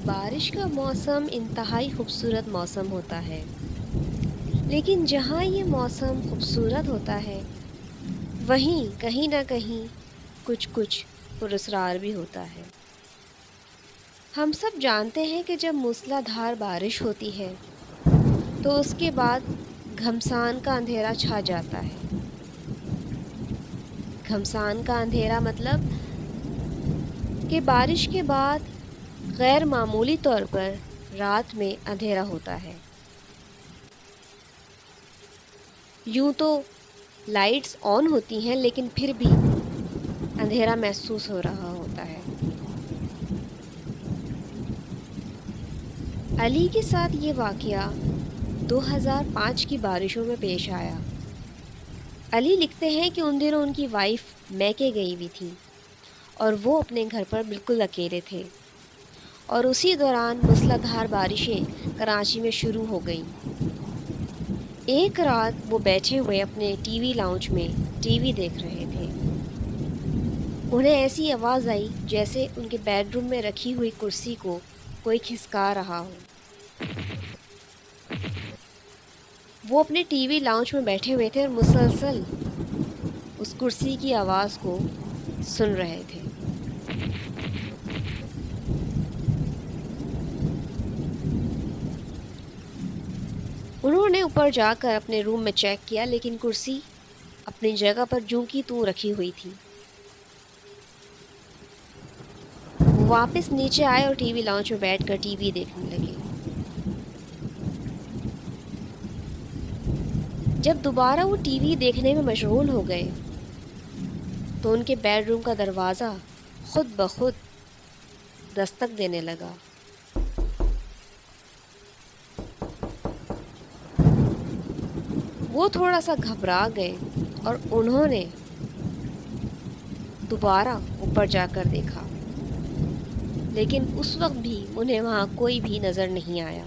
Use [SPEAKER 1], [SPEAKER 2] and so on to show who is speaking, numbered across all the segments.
[SPEAKER 1] بارش کا موسم انتہائی خوبصورت موسم ہوتا ہے، لیکن جہاں یہ موسم خوبصورت ہوتا ہے وہیں کہیں نہ کہیں کچھ پراسرار بھی ہوتا ہے۔ ہم سب جانتے ہیں کہ جب موسلا دھار بارش ہوتی ہے تو اس کے بعد گھمسان کا اندھیرا چھا جاتا ہے۔ گھمسان کا اندھیرا مطلب کہ بارش کے بعد غیر معمولی طور پر رات میں اندھیرا ہوتا ہے۔ یوں تو لائٹس آن ہوتی ہیں لیکن پھر بھی اندھیرا محسوس ہو رہا ہوتا ہے۔ علی کے ساتھ یہ واقعہ 2005 کی بارشوں میں پیش آیا۔ علی لکھتے ہیں کہ ان دنوں ان کی وائف میکے گئی ہوئی تھی اور وہ اپنے گھر پر بالکل اکیلے تھے، اور اسی دوران موسلادھار بارشیں کراچی میں شروع ہو گئیں۔ ایک رات وہ بیٹھے ہوئے اپنے ٹی وی لاؤنج میں ٹی وی دیکھ رہے تھے۔ انہیں ایسی آواز آئی جیسے ان کے بیڈ روم میں رکھی ہوئی کرسی کو کوئی کھسکا رہا ہو۔ وہ اپنے ٹی وی لاؤنج میں بیٹھے ہوئے تھے اور مسلسل اس کرسی کی آواز کو سن رہے تھے۔ انہوں نے اوپر جا کر اپنے روم میں چیک کیا لیکن کرسی اپنی جگہ پر جوں کی توں رکھی ہوئی تھی۔ وہ واپس نیچے آئے اور ٹی وی لاؤنج میں بیٹھ کر ٹی وی دیکھنے لگے۔ جب دوبارہ وہ ٹی وی دیکھنے میں مشغول ہو گئے تو ان کے بیڈ روم کا دروازہ خود بخود دستک دینے لگا۔ وہ تھوڑا سا گھبرا گئے اور انہوں نے دوبارہ اوپر جا کر دیکھا، لیکن اس وقت بھی انہیں وہاں کوئی بھی نظر نہیں آیا۔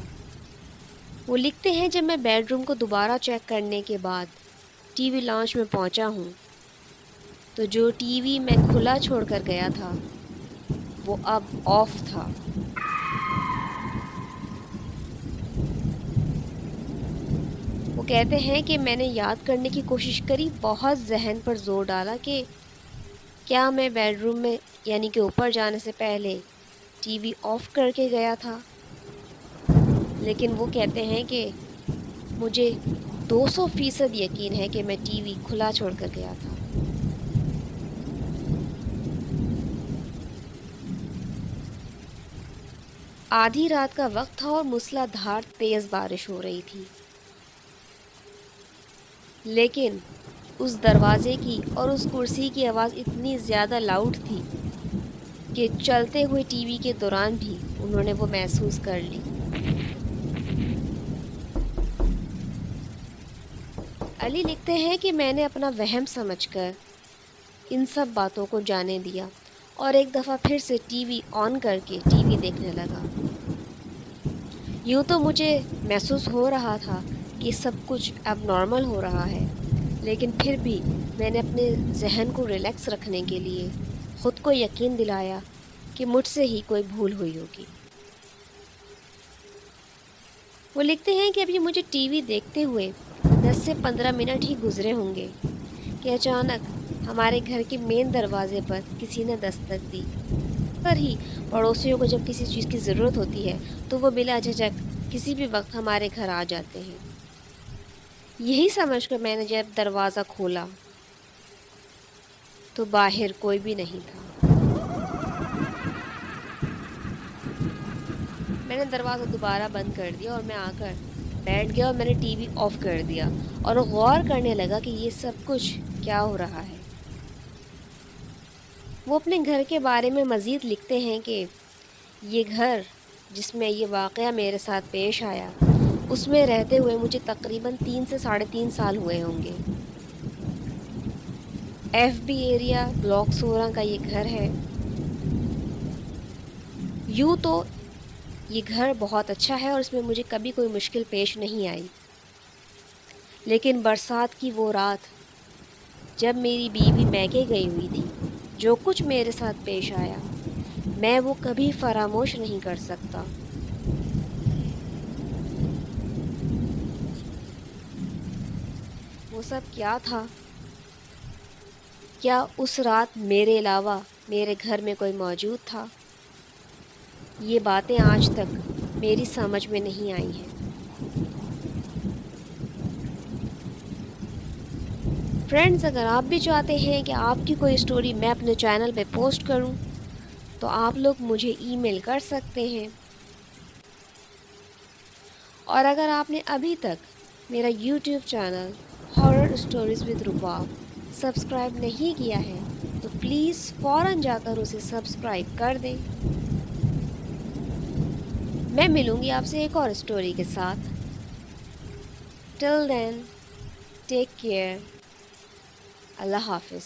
[SPEAKER 1] وہ لکھتے ہیں جب میں بیڈ روم کو دوبارہ چیک کرنے کے بعد ٹی وی لاؤنج میں پہنچا ہوں تو جو ٹی وی میں کھلا چھوڑ کر گیا تھا وہ اب آف تھا۔ وہ کہتے ہیں کہ میں نے یاد کرنے کی کوشش کری، بہت ذہن پر زور ڈالا کہ کیا میں بیڈ روم میں یعنی کہ اوپر جانے سے پہلے ٹی وی آف کر کے گیا تھا، لیکن وہ کہتے ہیں کہ مجھے 200% یقین ہے کہ میں ٹی وی کھلا چھوڑ کر گیا تھا۔ آدھی رات کا وقت تھا اور موسلا دھار تیز بارش ہو رہی تھی، لیکن اس دروازے کی اور اس کرسی کی آواز اتنی زیادہ لاؤڈ تھی کہ چلتے ہوئے ٹی وی کے دوران بھی انہوں نے وہ محسوس کر لی۔ علی لکھتے ہیں کہ میں نے اپنا وہم سمجھ کر ان سب باتوں کو جانے دیا اور ایک دفعہ پھر سے ٹی وی آن کر کے ٹی وی دیکھنے لگا۔ یوں تو مجھے محسوس ہو رہا تھا کہ سب کچھ اب نارمل ہو رہا ہے، لیکن پھر بھی میں نے اپنے ذہن کو ریلیکس رکھنے کے لیے خود کو یقین دلایا کہ مجھ سے ہی کوئی بھول ہوئی ہوگی۔ وہ لکھتے ہیں کہ ابھی مجھے ٹی وی دیکھتے ہوئے 10 سے 15 منٹ ہی گزرے ہوں گے کہ اچانک ہمارے گھر کے مین دروازے پر کسی نے دستک دی۔ پر ہی پڑوسیوں کو جب کسی چیز کی ضرورت ہوتی ہے تو وہ بلا جھجک کسی بھی وقت ہمارے گھر آ جاتے ہیں۔ یہی سمجھ کر میں نے جب دروازہ کھولا تو باہر کوئی بھی نہیں تھا۔ میں نے دروازہ دوبارہ بند کر دیا اور میں آ کر بیٹھ گیا اور میں نے ٹی وی آف کر دیا اور غور کرنے لگا کہ یہ سب کچھ کیا ہو رہا ہے۔ وہ اپنے گھر کے بارے میں مزید لکھتے ہیں کہ یہ گھر جس میں یہ واقعہ میرے ساتھ پیش آیا، اس میں رہتے ہوئے مجھے تقریباً 3 سے 3.5 سال ہوئے ہوں گے۔ ایف بی ایریا بلاک 16 کا یہ گھر ہے۔ یوں تو یہ گھر بہت اچھا ہے اور اس میں مجھے کبھی کوئی مشکل پیش نہیں آئی، لیکن برسات کی وہ رات جب میری بیوی میکے گئی ہوئی تھی، جو کچھ میرے ساتھ پیش آیا میں وہ کبھی فراموش نہیں کر سکتا۔ وہ سب کیا تھا؟ کیا اس رات میرے علاوہ میرے گھر میں کوئی موجود تھا؟ یہ باتیں آج تک میری سمجھ میں نہیں آئی ہیں۔ فرینڈز، اگر آپ بھی چاہتے ہیں کہ آپ کی کوئی سٹوری میں اپنے چینل پہ پوسٹ کروں تو آپ لوگ مجھے ای میل کر سکتے ہیں، اور اگر آپ نے ابھی تک میرا YouTube channel horror stories with Rabab subscribe نہیں کیا ہے تو پلیز فوراً جا کر اسے سبسکرائب کر دیں۔ میں ملوں گی آپ سے ایک اور اسٹوری کے ساتھ۔ ٹل دین، ٹیک کیئر، اللہ حافظ۔